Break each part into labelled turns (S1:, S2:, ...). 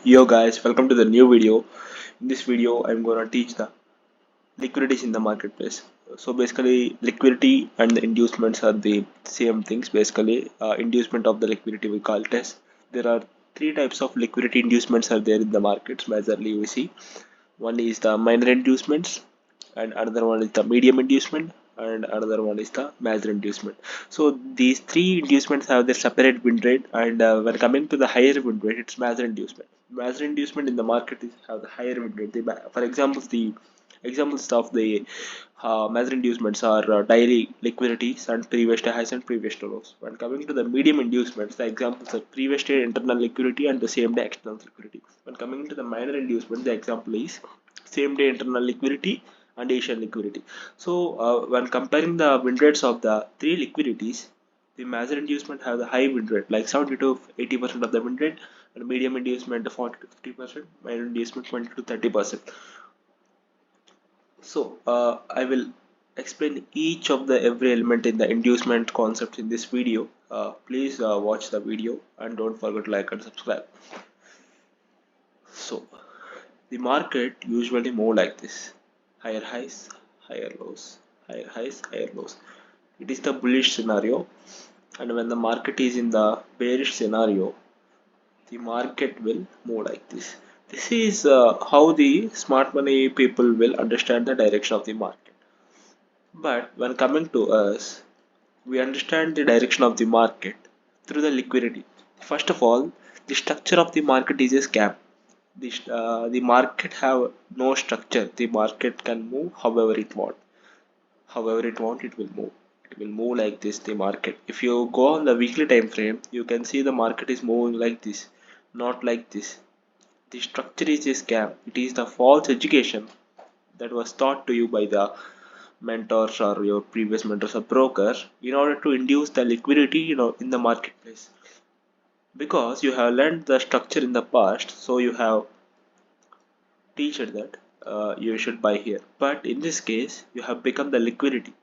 S1: Yo guys, welcome to the new video. In this video, I'm gonna teach the liquidities in the marketplace. So basically, liquidity and the inducements are the same things. Basically, inducement of the liquidity we call it as. There are three types of liquidity inducements are there in the markets. Majorly, we see one is the minor inducements, and another one is the medium inducement, and another one is the major inducement. So these three inducements have their separate win rate, and when coming to the higher win rate, it's major inducement. Major inducement in the market is have the higher win rate. For example, the examples of the major inducements are daily liquidities and previous day highs and previous day lows. When coming to the medium inducements, the examples are previous day internal liquidity and the same day external liquidity. When coming to the minor inducement, the example is same day internal liquidity and Asian liquidity. So when comparing the win rates of the three liquidities, the major inducement have the high win rate like 70 to 80% of the win rate, and medium inducement 40 to 50%, minor inducement 20 to 30%. So I will explain each of the every element in the inducement concept in this video. Please watch the video and don't forget to like and subscribe. So the market usually move like this: higher highs, higher lows, higher highs, higher lows. It is the bullish scenario, and when the market is in the bearish scenario, the market will move like this. This is how the smart money people will understand the direction of the market. But when coming to us, we understand the direction of the market through the liquidity. First of all, the structure of the market is a scam. The market have no structure. The market can move however it want. However it want, it will move. It will move like this. The market. If you go on the weekly time frame, you can see the market is moving like this, not like this. The structure is a scam. It is the false education that was taught to you by the mentors or your previous mentors or brokers in order to induce the liquidity in the marketplace, because you have learned the structure in the past, so you have teached that you should buy here. But in this case, you have become the liquidity.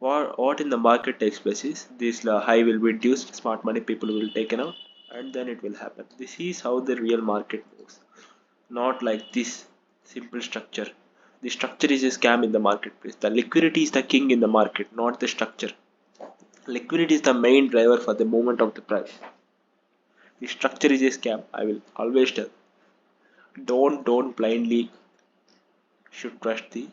S1: What in the market takes place is this high will be induced, smart money people will taken out, and then it will happen. This is how the real market moves, not like this simple structure. The structure is a scam in the marketplace. The liquidity is the king in the market, not the structure. Liquidity is the main driver for the movement of the price. The structure is a scam. I will always tell. Don't blindly should trust the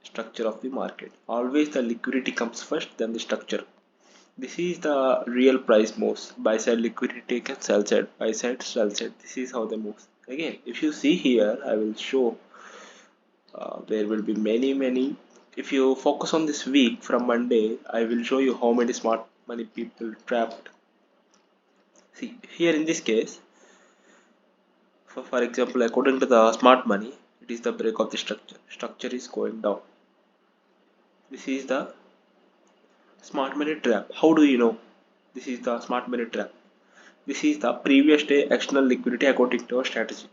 S1: structure of the market. Always the liquidity comes first, then the structure. This is the real price moves. Buy side liquidity taken, sell side, buy side, sell side. This is how they move. Again, if you see here, I will show there will be many. If you focus on this week from Monday, I will show you how many smart money people trapped. See here in this case, for example, according to the smart money, it is the break of the structure. Structure is going down. This is the smart money trap. How do you know this is the smart money trap? This is the previous day external liquidity according to our strategy.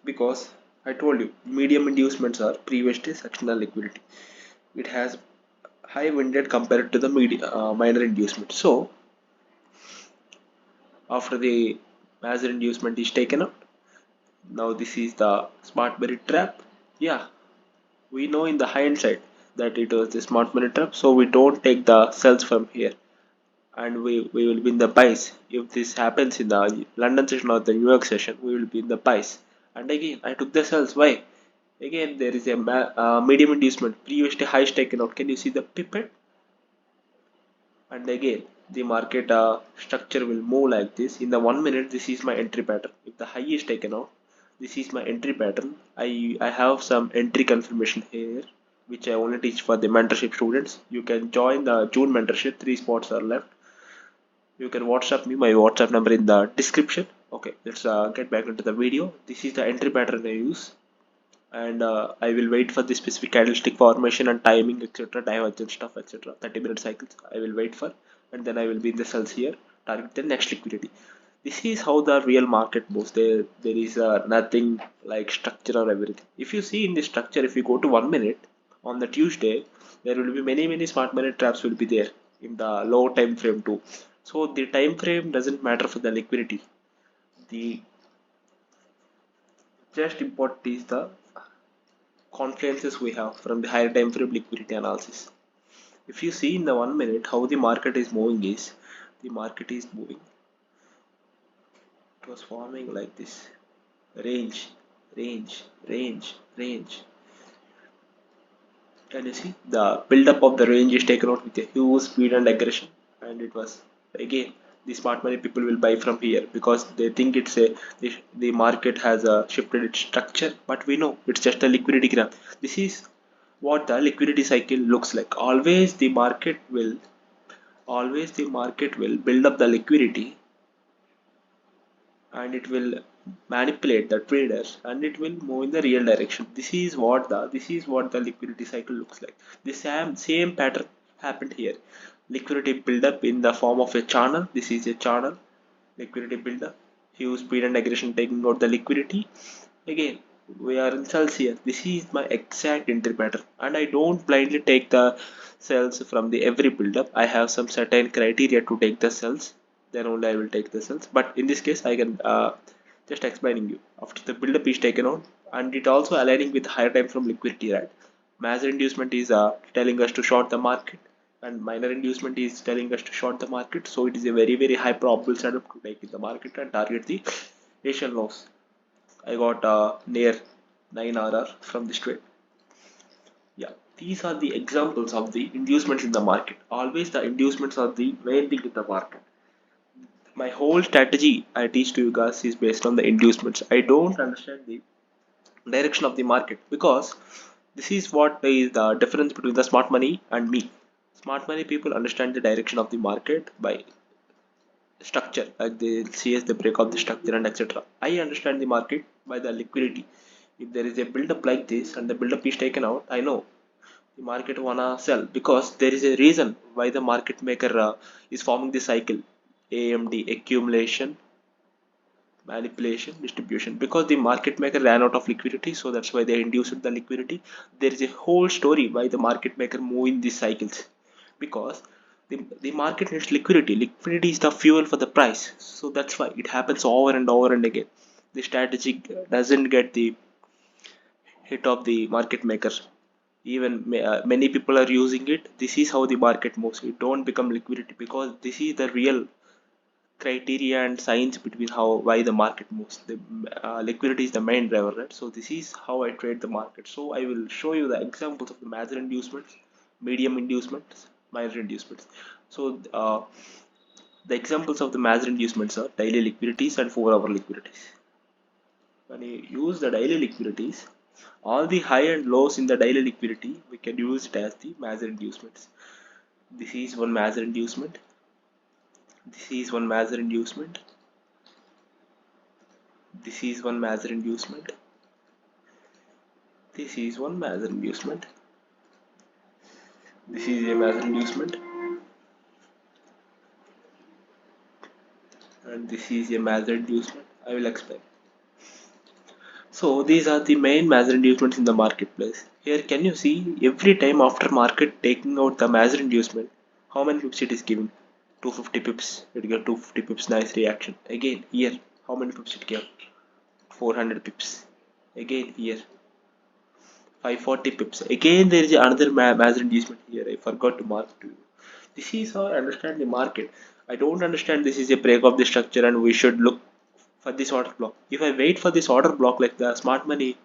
S1: Because I told you, medium inducements are previous day external liquidity. It has high win rate compared to the minor inducement. So after the major inducement is taken out, now this is the smart money trap. Yeah, we know in the hindsight that it was the smart money trap, so we don't take the sells from here, and we will be in the buys. If this happens in the London session or the New York session, we will be in the buys. And again, I took the sells. Why? Again, there is a medium inducement. Previously highs taken out. Can you see the pivot? And again, the market structure will move like this. In the 1 minute, this is my entry pattern. If the high is taken out, this is my entry pattern. I have some entry confirmation here, which I only teach for the mentorship students. You can join the June mentorship. 3 spots are left. You can WhatsApp me. My WhatsApp number in the description. Okay, let's get back into the video. This is the entry pattern I use, and I will wait for the specific candlestick formation and timing, etc., divergence stuff, etc. 30-minute cycles I will wait for, and then I will be in the cells here, target the next liquidity. This is how the real market moves. There is nothing like structure or everything. If you see in the structure, if you go to 1 minute on the Tuesday, there will be many smart money traps will be there in the low time frame too. So the time frame doesn't matter for the liquidity. The just important is the confluences we have from the higher time frame liquidity analysis. If you see in the 1 minute how the market is moving is, the market is moving, it was forming like this, range, range, range, range. Can you see the build-up of the range is taken out with a huge speed and aggression, and it was again the smart money people will buy from here because they think it's a the market has shifted its structure, but we know it's just a liquidity graph. This is what the liquidity cycle looks like. Always the market will build up the liquidity, and it will manipulate the traders, and it will move in the real direction. This is what the liquidity cycle looks like. The same pattern happened here. Liquidity build up in the form of a channel. This is a channel. Liquidity build up, huge speed and aggression taking out the liquidity. Again, we are in cells here. This is my exact entry pattern, and I don't blindly take the cells from the every build up. I have some certain criteria to take the cells, then only I will take the cells. But in this case I can just explaining you after the build up is taken out, and it also aligning with higher time from liquidity, right? Major inducement is telling us to short the market, and minor inducement is telling us to short the market. So it is a very very high probable setup to take in the market and target the Asian lows. I got near 9 RR from this trade. Yeah, these are the examples of the inducements in the market. Always the inducements are the main thing in the market. My whole strategy I teach to you guys is based on the inducements. I don't understand the direction of the market because this is what is the difference between the smart money and me. Smart money people understand the direction of the market by structure, like they see as the break of the structure and etc. I understand the market by the liquidity. If there is a build up like this and the build up is taken out, I know the market wanna sell because there is a reason why the market maker is forming the cycle. AMD, accumulation, manipulation, distribution, because the market maker ran out of liquidity, so that's why they induced the liquidity. There is a whole story why the market maker move in these cycles, because the market needs liquidity is the fuel for the price, so that's why it happens over and over and again. The strategy doesn't get the hit of the market maker. Even many people are using it. This is how the market moves. It don't become liquidity because this is the real criteria and science between how why the market moves. The liquidity is the main driver, right? So this is how I trade the market. So I will show you the examples of the major inducements, medium inducements, minor inducements. So the examples of the major inducements are daily liquidities and 4-hour liquidities. When you use the daily liquidities, all the high and lows in the daily liquidity we can use it as the major inducements. This is one major inducement. This is one major inducement. This is one major inducement. This is one major inducement. This is a major inducement. And this is a major inducement. I will explain. So these are the main major inducements in the marketplace. Here can you see every time after market taking out the major inducement, how many pips it is giving? 250 pips. It got 250 pips, nice reaction. Again here, how many pips it gave? 400 pips. Again here, 540 pips. Again there is another major inducement here. I forgot to mark to you. This is how I understand the market. I don't understand this is a break of the structure and we should look for this order block. If I wait for this order block like the smart money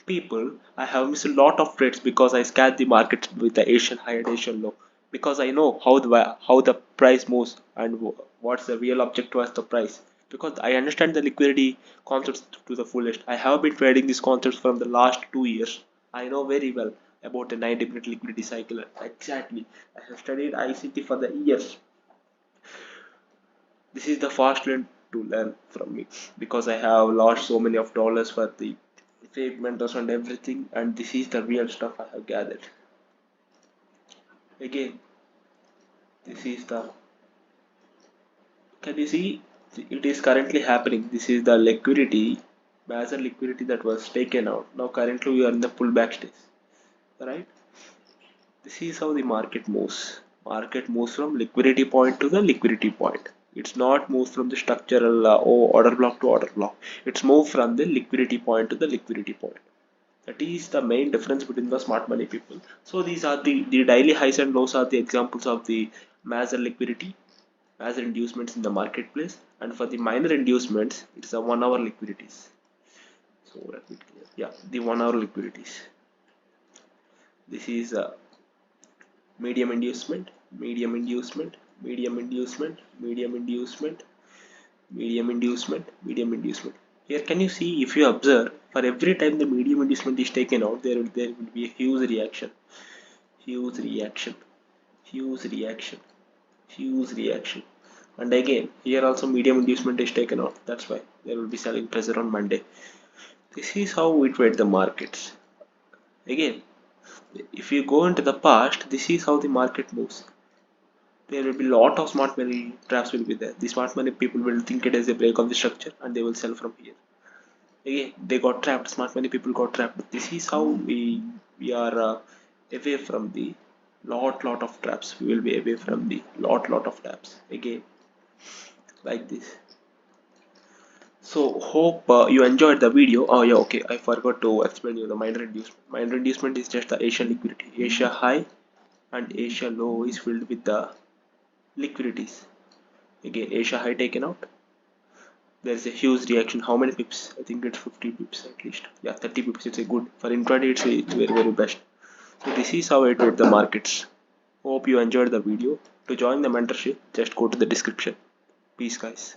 S1: people, I have missed a lot of trades because I scanned the market with the Asian high and Asian low, because I know how the price moves and what's the real objective as the price, because I understand the liquidity concepts to the fullest. I have been trading these concepts from the last 2 years. I know very well about the 90-minute liquidity cycle. Exactly, I have studied ICT for the years. This is the fast learn to learn from me, because I have lost so many of dollars for the fake mentors and everything, and this is the real stuff I have gathered. Again, this is the, can you see, it is currently happening. This is the liquidity, major liquidity that was taken out. Now currently we are in the pullback stage, right? This is how the market moves. Market moves from liquidity point to the liquidity point. It's not moved from the structural order block to order block. It's moved from the liquidity point to the liquidity point. That is the main difference between the smart money people. So these are the daily highs and lows are the examples of the major liquidity, major inducements in the marketplace. And for the minor inducements, it's a 1 hour liquidities. So let me clear. Yeah, the 1 hour liquidities. This is a medium inducement, medium inducement, medium inducement, medium inducement, medium inducement, medium inducement. Here can you see, if you observe, for every time the medium inducement is taken out, there will be a huge reaction, huge reaction, huge reaction, huge reaction. And again here also medium inducement is taken out. That's why there will be selling pressure on Monday. This is how we trade the markets. Again, if you go into the past, this is how the market moves. There will be a lot of smart money traps will be there. The smart money people will think it as a break of the structure and they will sell from here. Again, they got trapped. Smart money people got trapped. This is how we are away from the lot of traps. We will be away from the lot of traps. Again, like this. So hope you enjoyed the video. Oh yeah, okay. I forgot to explain you the minor inducement. Minor inducement is just the Asia liquidity. Asia high and Asia low is filled with the liquidities. Again, Asia high taken out. There is a huge reaction. How many pips? I think it's 50 pips at least. Yeah, 30 pips. It's a good for intraday. It's very best. So this is how I trade the markets. Hope you enjoyed the video. To join the mentorship, just go to the description. Peace, guys.